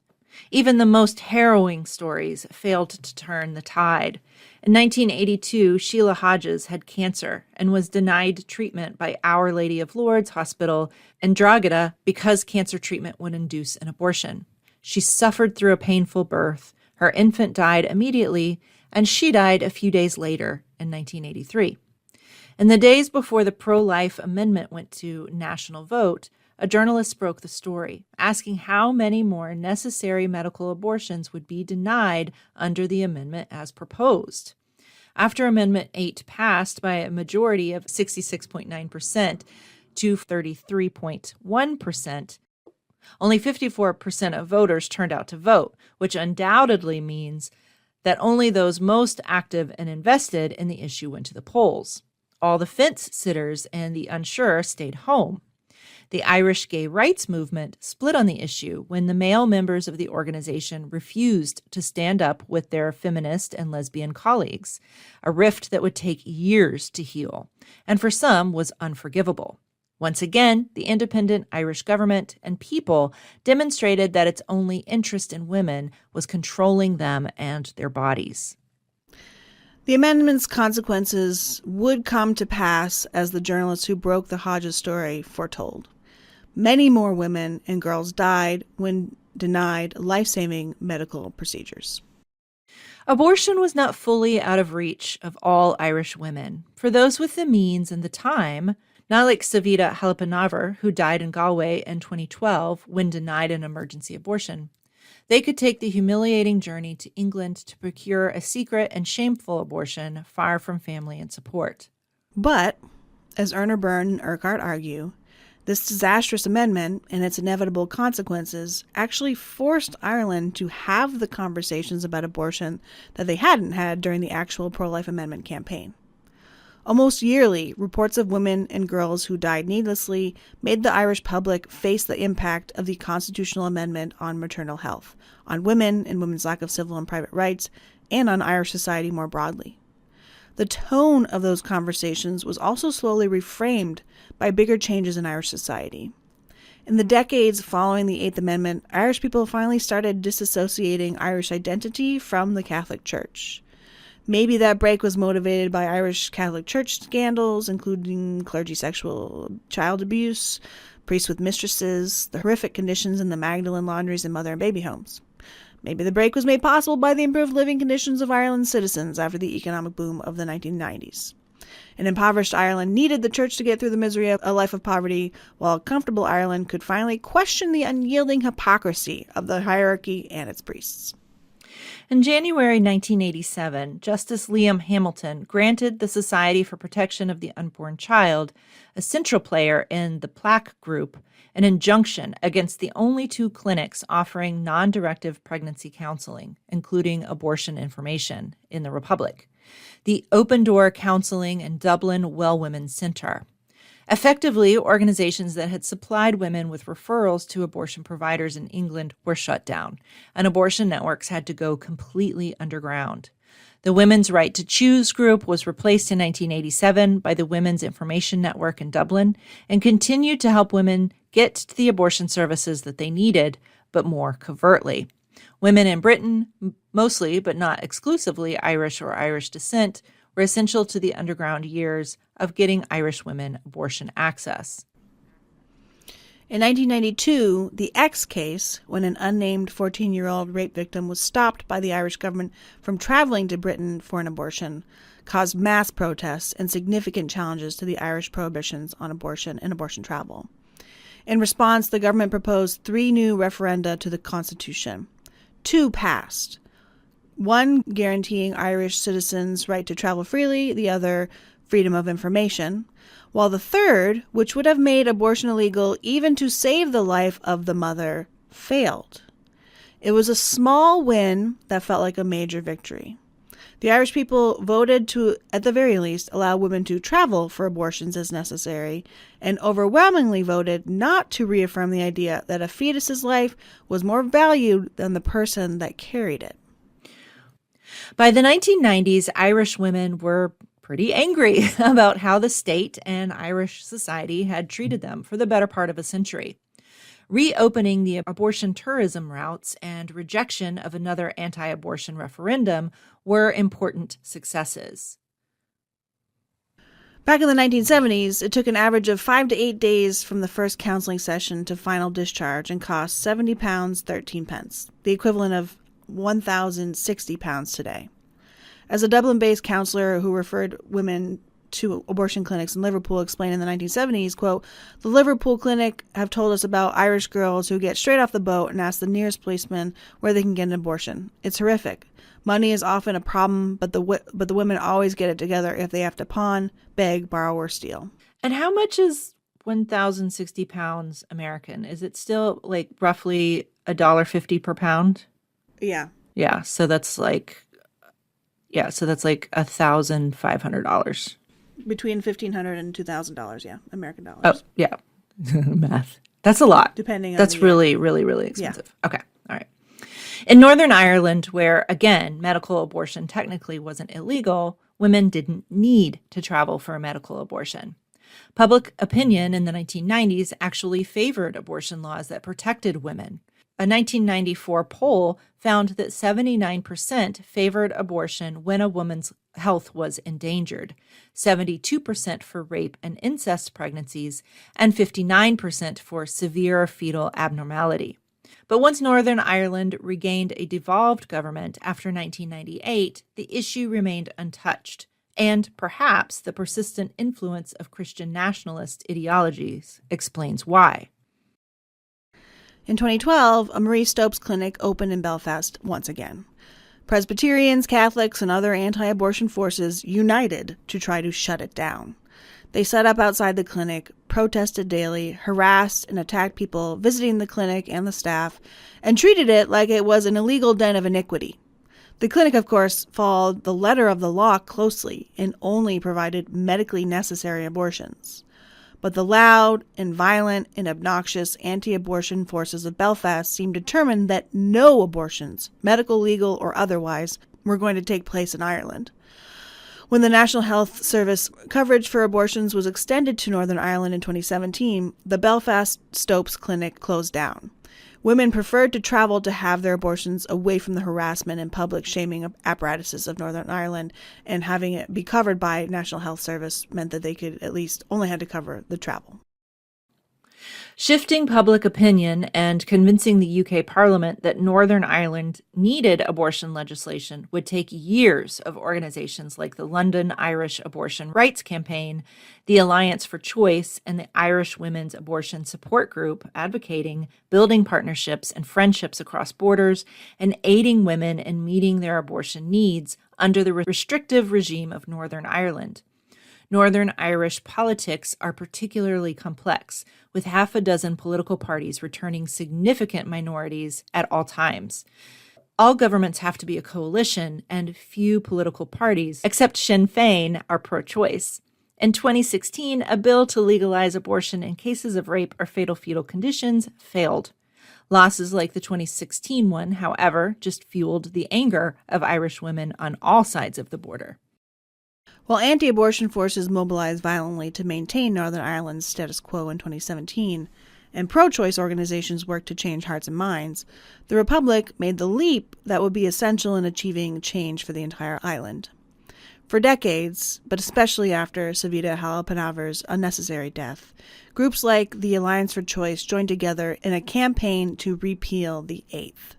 B: Even the most harrowing stories failed to turn the tide. In 1982, Sheila Hodges had cancer and was denied treatment by Our Lady of Lourdes Hospital in Drogheda because cancer treatment would induce an abortion. She suffered through a painful birth, her infant died immediately, and she died a few days later in 1983. In the days before the pro-life amendment went to national vote, a journalist broke the story, asking how many more necessary medical abortions would be denied under the amendment as proposed. After Amendment 8 passed by a majority of 66.9% to 33.1%, only 54% of voters turned out to vote, which undoubtedly means that only those most active and invested in the issue went to the polls. All the fence-sitters and the unsure stayed home. The Irish gay rights movement split on the issue when the male members of the organization refused to stand up with their feminist and lesbian colleagues, a rift that would take years to heal, and for some was unforgivable. Once again, the independent Irish government and people demonstrated that its only interest in women was controlling them and their bodies.
A: The amendment's consequences would come to pass as the journalists who broke the Hodges story foretold. Many more women and girls died when denied life-saving medical procedures.
B: Abortion was not fully out of reach of all Irish women. For those with the means and the time, not like Savita Halappanavar, who died in Galway in 2012 when denied an emergency abortion, they could take the humiliating journey to England to procure a secret and shameful abortion far from family and support.
A: But, as Erna Byrne and Urquhart argue, this disastrous amendment and its inevitable consequences actually forced Ireland to have the conversations about abortion that they hadn't had during the actual pro-life amendment campaign. Almost yearly, reports of women and girls who died needlessly made the Irish public face the impact of the constitutional amendment on maternal health, on women and women's lack of civil and private rights, and on Irish society more broadly. The tone of those conversations was also slowly reframed by bigger changes in Irish society. In the decades following the Eighth Amendment, Irish people finally started disassociating Irish identity from the Catholic Church. Maybe that break was motivated by Irish Catholic Church scandals, including clergy sexual child abuse, priests with mistresses, the horrific conditions in the Magdalene laundries and mother and baby homes. Maybe the break was made possible by the improved living conditions of Ireland's citizens after the economic boom of the 1990s. An impoverished Ireland needed the church to get through the misery of a life of poverty, while a comfortable Ireland could finally question the unyielding hypocrisy of the hierarchy and its priests.
B: In January 1987, Justice Liam Hamilton granted the Society for Protection of the Unborn Child, a central player in the Plaque Group, an injunction against the only 2 clinics offering non-directive pregnancy counseling, including abortion information, in the Republic: the Open Door Counseling and Dublin Well Women's Centre. Effectively, organizations that had supplied women with referrals to abortion providers in England were shut down, and abortion networks had to go completely underground. The Women's Right to Choose group was replaced in 1987 by the Women's Information Network in Dublin and continued to help women get to the abortion services that they needed, but more covertly. Women in Britain, mostly but not exclusively Irish or Irish descent, were essential to the underground years of getting Irish women abortion access.
A: In 1992, the X case, when an unnamed 14-year-old rape victim was stopped by the Irish government from traveling to Britain for an abortion, caused mass protests and significant challenges to the Irish prohibitions on abortion and abortion travel. In response, the government proposed 3 new referenda to the Constitution. 2 passed. One guaranteeing Irish citizens' right to travel freely, the other freedom of information, while the third, which would have made abortion illegal even to save the life of the mother, failed. It was a small win that felt like a major victory. The Irish people voted to, at the very least, allow women to travel for abortions as necessary, and overwhelmingly voted not to reaffirm the idea that a fetus's life was more valued than the person that carried it.
B: By the 1990s, Irish women were pretty angry about how the state and Irish society had treated them for the better part of a century. Reopening the abortion tourism routes and rejection of another anti-abortion referendum were important successes.
A: Back in the 1970s, it took an average of 5 to 8 days from the first counseling session to final discharge and cost £70 13 pence, the equivalent of £1,060 today. As a Dublin-based counselor who referred women to abortion clinics in Liverpool explained in the 1970s, quote, "The Liverpool clinic have told us about Irish girls who get straight off the boat and ask the nearest policeman where they can get an abortion. It's horrific. Money is often a problem, but the women always get it together if they have to pawn, beg, borrow, or steal."
B: And how much is £1,060 American? Is it still like roughly $1.50 per pound?
A: Yeah.
B: Yeah, so that's like $1,500.
A: Between $1,500 and $2,000, yeah, American dollars.
B: Oh, yeah. Math. That's a lot.
A: Depending on
B: That's
A: the
B: really, really, really expensive. Yeah. Okay. All right. In Northern Ireland, where, again, medical abortion technically wasn't illegal, women didn't need to travel for a medical abortion. Public opinion in the 1990s actually favored abortion laws that protected women. A 1994 poll found that 79% favored abortion when a woman's health was endangered, 72% for rape and incest pregnancies, and 59% for severe fetal abnormality. But once Northern Ireland regained a devolved government after 1998, the issue remained untouched, and perhaps the persistent influence of Christian nationalist ideologies explains why.
A: In 2012, a Marie Stopes clinic opened in Belfast once again. Presbyterians, Catholics, and other anti-abortion forces united to try to shut it down. They set up outside the clinic, protested daily, harassed and attacked people visiting the clinic and the staff, and treated it like it was an illegal den of iniquity. The clinic, of course, followed the letter of the law closely and only provided medically necessary abortions. But the loud and violent and obnoxious anti-abortion forces of Belfast seemed determined that no abortions, medical, legal, or otherwise, were going to take place in Ireland. When the National Health Service coverage for abortions was extended to Northern Ireland in 2017, the Belfast Stopes Clinic closed down. Women preferred to travel to have their abortions away from the harassment and public shaming apparatuses of Northern Ireland, and having it be covered by National Health Service meant that they could at least only had to cover the travel.
B: Shifting public opinion and convincing the UK Parliament that Northern Ireland needed abortion legislation would take years of organizations like the London Irish Abortion Rights Campaign, the Alliance for Choice, and the Irish Women's Abortion Support Group advocating, building partnerships and friendships across borders, and aiding women in meeting their abortion needs under the restrictive regime of Northern Ireland. Northern Irish politics are particularly complex, with half a dozen political parties returning significant minorities at all times. All governments have to be a coalition, and few political parties, except Sinn Féin, are pro-choice. In 2016, a bill to legalize abortion in cases of rape or fatal fetal conditions failed. Losses like the 2016 one, however, just fueled the anger of Irish women on all sides of the border.
A: While anti-abortion forces mobilized violently to maintain Northern Ireland's status quo in 2017, and pro-choice organizations worked to change hearts and minds, the Republic made the leap that would be essential in achieving change for the entire island. For decades, but especially after Savita Halappanavar's unnecessary death, groups like the Alliance for Choice joined together in a campaign to repeal the Eighth.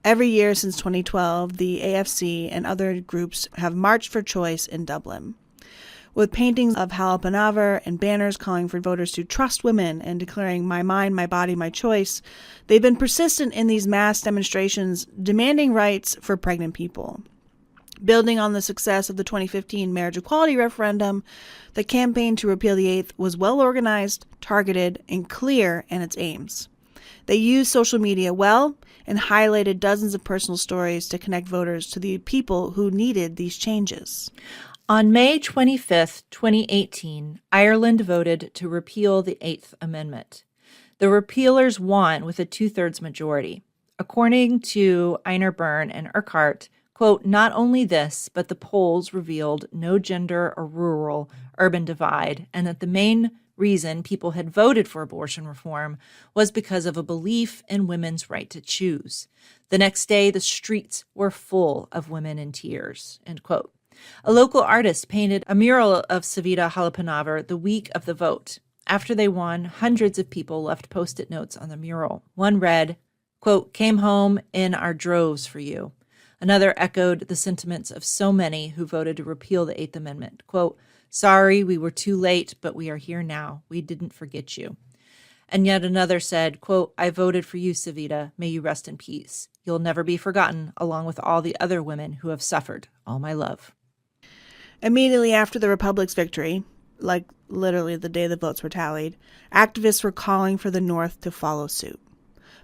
A: Every year since 2012, the AFC and other groups have marched for choice in Dublin. With paintings of Halappanavar and banners calling for voters to trust women and declaring "my mind, my body, my choice," they've been persistent in these mass demonstrations demanding rights for pregnant people. Building on the success of the 2015 marriage equality referendum, the campaign to repeal the Eighth was well organized, targeted, and clear in its aims. They used social media well and highlighted dozens of personal stories to connect voters to the people who needed these changes.
B: On May 25, 2018, Ireland voted to repeal the Eighth Amendment. The repealers won with a two-thirds majority. According to Einar Byrne and Urquhart, quote, not only this, but the polls revealed no gender or rural-urban divide, and that the main reason people had voted for abortion reform was because of a belief in women's right to choose. The next day, the streets were full of women in tears, end quote. A local artist painted a mural of Savita Halappanavar the week of the vote. After they won, hundreds of people left post-it notes on the mural. One read, quote, came home in our droves for you. Another echoed the sentiments of so many who voted to repeal the Eighth Amendment, quote, sorry, we were too late, but we are here now. We didn't forget you. And yet another said, quote, I voted for you, Savita. May you rest in peace. You'll never be forgotten, along with all the other women who have suffered. All my love.
A: Immediately after the Republic's victory, like literally the day the votes were tallied, activists were calling for the North to follow suit.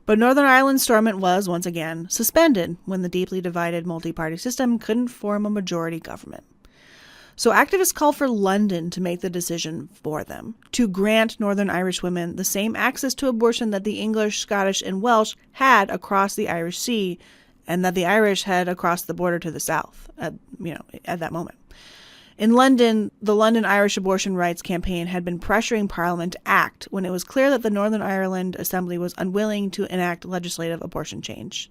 A: But Northern Ireland's Stormont was, once again, suspended when the deeply divided multi-party system couldn't form a majority government. So activists called for London to make the decision for them, to grant Northern Irish women the same access to abortion that the English, Scottish, and Welsh had across the Irish Sea, and that the Irish had across the border to the south at that moment. In London, the London Irish Abortion Rights Campaign had been pressuring Parliament to act when it was clear that the Northern Ireland Assembly was unwilling to enact legislative abortion change.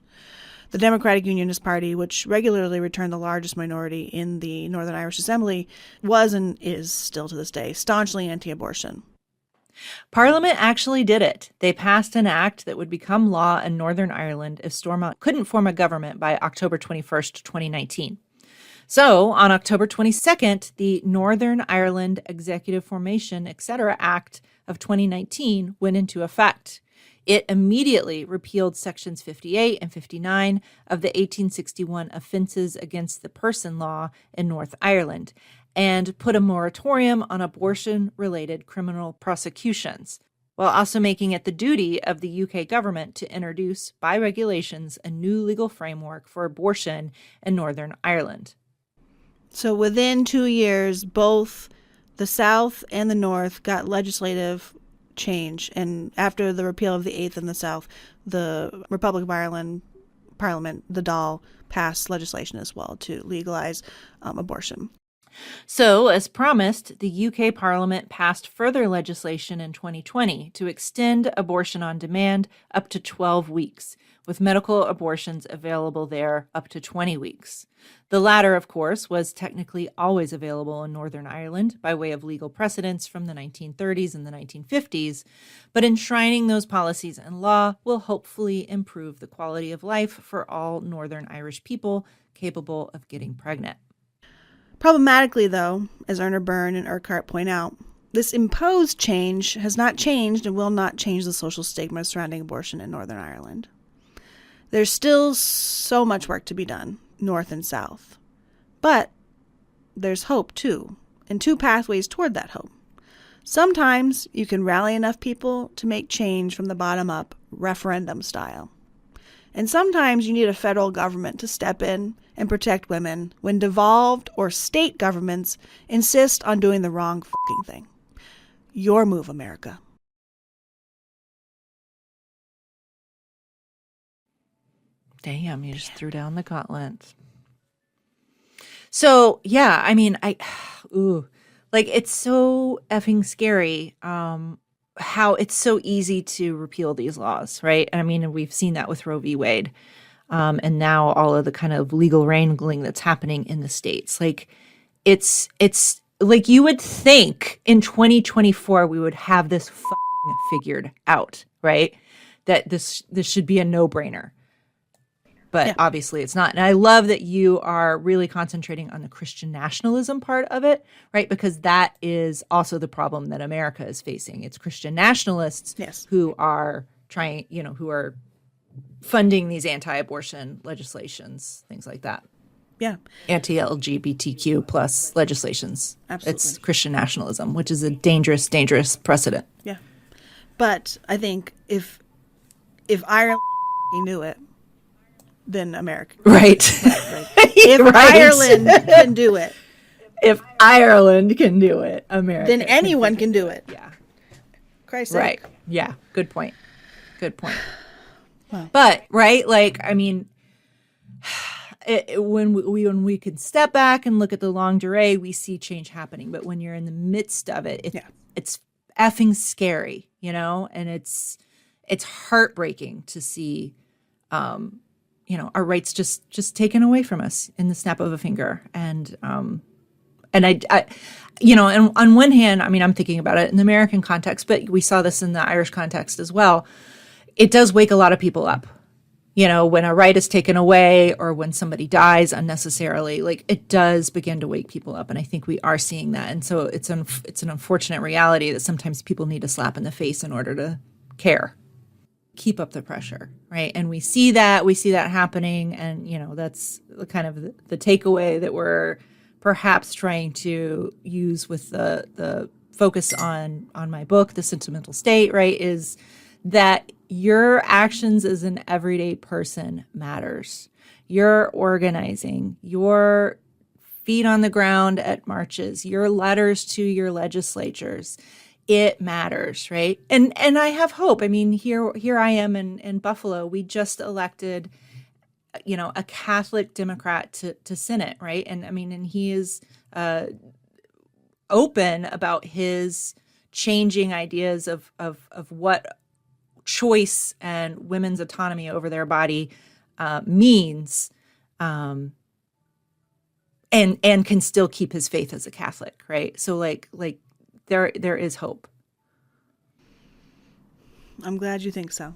A: The Democratic Unionist Party, which regularly returned the largest minority in the Northern Irish Assembly, was and is still to this day staunchly anti-abortion.
B: Parliament actually did it. They passed an act that would become law in Northern Ireland if Stormont couldn't form a government by October 21st, 2019. So, on October 22nd, the Northern Ireland Executive Formation, etc. Act of 2019 went into effect. It immediately repealed Sections 58 and 59 of the 1861 Offences Against the Person law in North Ireland and put a moratorium on abortion-related criminal prosecutions, while also making it the duty of the UK government to introduce, by regulations, a new legal framework for abortion in Northern Ireland.
A: So within 2 years, both the South and the North got legislative change. And after the repeal of the Eighth in the South, the Republic of Ireland Parliament, the Dáil, passed legislation as well to legalize abortion.
B: So, as promised, the UK Parliament passed further legislation in 2020 to extend abortion on demand up to 12 weeks, with medical abortions available there up to 20 weeks. The latter, of course, was technically always available in Northern Ireland by way of legal precedents from the 1930s and the 1950s, but enshrining those policies in law will hopefully improve the quality of life for all Northern Irish people capable of getting pregnant.
A: Problematically, though, as Erna Byrne and Urquhart point out, this imposed change has not changed and will not change the social stigma surrounding abortion in Northern Ireland. There's still so much work to be done, north and south. But there's hope, too, and two pathways toward that hope. Sometimes you can rally enough people to make change from the bottom up, referendum style. And sometimes you need a federal government to step in and protect women when devolved or state governments insist on doing the wrong fucking thing. Your move, America.
B: Damn, you just threw down the gauntlet. So, yeah, I mean, it's so effing scary how it's so easy to repeal these laws, right? I mean, we've seen that with Roe v. Wade. And now all of the kind of legal wrangling that's happening in the states. Like, it's like you would think in 2024 we would have this fucking figured out, right? That this should be a no-brainer. But obviously it's not. And I love that you are really concentrating on the Christian nationalism part of it, right? Because that is also the problem that America is facing. It's Christian nationalists who are trying, who are funding these anti-abortion legislations, things like that.
A: Yeah.
B: Anti-LGBTQ plus legislations.
A: Absolutely.
B: It's Christian nationalism, which is a dangerous, dangerous precedent.
A: Yeah. But I think if Ireland knew it, then America.
B: Right.
A: If Ireland can do it.
B: If Ireland can do it, America.
A: Then anyone can do it.
B: Yeah.
A: Christ's
B: right.
A: sake.
B: Yeah. Good point.
A: Wow.
B: But, right, like, I mean, when we can step back and look at the longue durée, we see change happening. But when you're in the midst of it, it's effing scary, and it's heartbreaking to see, our rights just taken away from us in the snap of a finger. And I and on one hand, I mean, I'm thinking about it in the American context, but we saw this in the Irish context as well. It does wake a lot of people up, when a right is taken away or when somebody dies unnecessarily, like it does begin to wake people up. And I think we are seeing that. And so it's an unfortunate reality that sometimes people need a slap in the face in order to care. Keep up the pressure, right? And we see that happening. And, that's kind of the takeaway that we're perhaps trying to use with the focus on my book, The Sentimental State, right, is that your actions as an everyday person matters. Your organizing, your feet on the ground at marches, your letters to your legislatures, it matters, right? And I have hope. I mean, here I am in Buffalo. We just elected, a Catholic Democrat to Senate, right? And I mean, and he is open about his changing ideas of what choice and women's autonomy over their body means, and can still keep his faith as a Catholic, right? So like there is hope.
A: I'm glad you think so.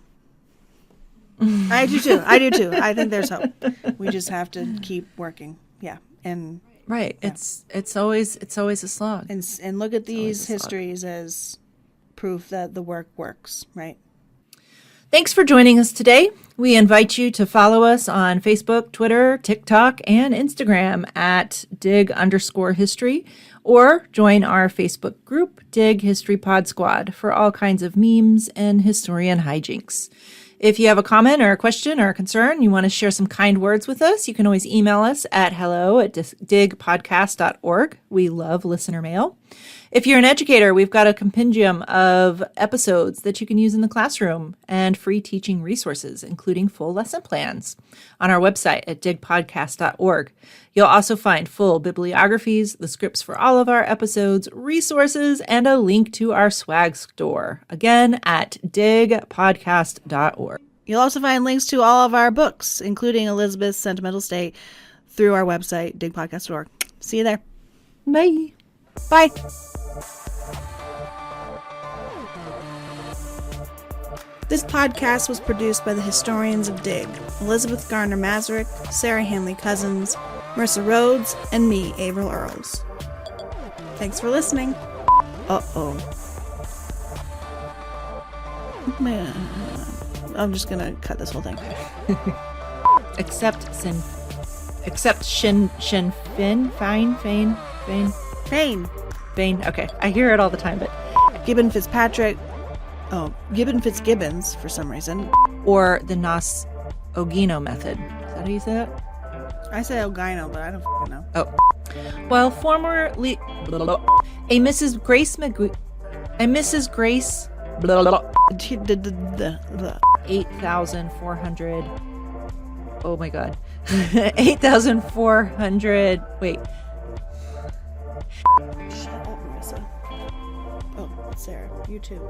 A: I do too. I think there's hope. We just have to keep working. Yeah. And
B: right. Yeah. It's always a slog.
A: And look at these histories as proof that the work works, right?
B: Thanks for joining us today. We invite you to follow us on Facebook, Twitter, TikTok, and Instagram at dig_history, or join our Facebook group, Dig History Pod Squad, for all kinds of memes and historian hijinks. If you have a comment or a question or a concern, you want to share some kind words with us, you can always email us at hello@digpodcast.org. We love listener mail. If you're an educator, we've got a compendium of episodes that you can use in the classroom and free teaching resources, including full lesson plans, on our website at digpodcast.org. You'll also find full bibliographies, the scripts for all of our episodes, resources, and a link to our swag store. Again, at digpodcast.org.
A: You'll also find links to all of our books, including Elizabeth's Sentimental State, through our website, digpodcast.org. See you there.
B: Bye.
A: Bye. This podcast was produced by the historians of Dig, Elizabeth Garner Mazurek, Sarah Hanley Cousins, Mercer Rhodes, and me, Averill Earls. Thanks for listening. Uh-oh. Man, I'm just gonna cut this whole thing.
B: Except Shin Fin, Fane. Okay, I hear it all the time, but
A: Gibbon Fitzgibbons for some reason.
B: or the Nas Ogino method. Is that how you say that?
A: I say Ogino, but I don't fucking know.
B: Oh. Well, formerly a Mrs. Grace 8,400. Oh my god. 8,400. Wait.
A: Shut up, Marissa. Oh, Sarah, you too.